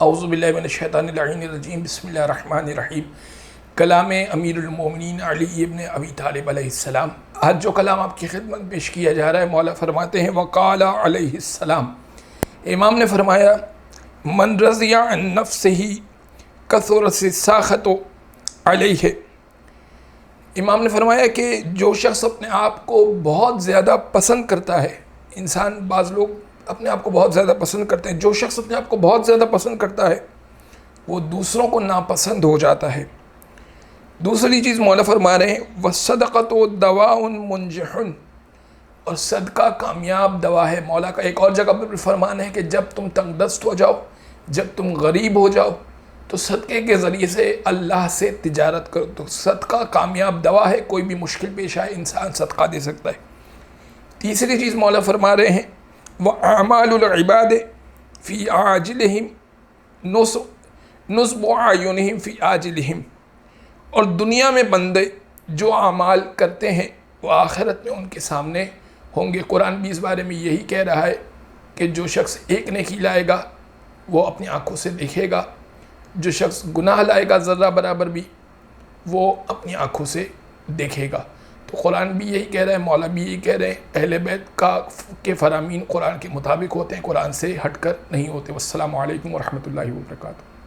औज़ुबिल्लाहि मिनश्शैतानिर्रजीम बिस्मिल्लाहिर्रहमानिर्रहीम। कलाम अमीरुल मोमिनीन अली इब्न अबी तालिब अलैहिस्सलाम। आज जो कलाम आपकी खिदमत में पेश किया जा रहा है, मौला फरमाते हैं वक़ाला अलैहिस्सलाम, इमाम ने फरमाया मन रज़िया अन नफ्सिही कसरत साख़तो अलैहि। इमाम ने फरमाया कि जो शख्स अपने आप को बहुत ज़्यादा पसंद करता है, इंसान बाज़ लोग अपने आप को बहुत ज़्यादा पसंद करते हैं, जो शख्स अपने आप को बहुत ज़्यादा पसंद करता है वो दूसरों को नापसंद हो जाता है। दूसरी चीज़ मौला फरमा रहे हैं वसदक़तु दवाउन मुंजिहुन, और सदका कामयाब दवा है। मौला का एक और जगह पर फरमान है कि जब तुम तंगदस्त हो जाओ, जब तुम गरीब हो जाओ, तो सदक़े के ज़रिए से अल्लाह से तिजारत करो। तो सदका कामयाब दवा है, कोई भी मुश्किल पेश आए इंसान सदका दे सकता है। तीसरी चीज़ मौला फरमा रहे हैं व अमालुल इबाद फ़ी आजिलिहिम नुस्बु आयुनिहिम फ़ी आजिलिहिम, और दुनिया में बंदे जो अमाल करते हैं वो आखिरत में उनके सामने होंगे। कुरान भी इस बारे में यही कह रहा है कि जो शख्स एक नेकी लाएगा वो अपनी आँखों से देखेगा, जो शख्स गुनाह लाएगा ज़र्रा बराबर भी वो अपनी आँखों से देखेगा। तो कुरान भी यही कह रहा है, मौला भी यही कह रहे हैं, अहले बैत के फरामीन कुरान के मुताबिक होते हैं, कुरान से हटकर नहीं होते। वस्सलामु अलैकुम वरहमतुल्लाहि वबरकातुहू।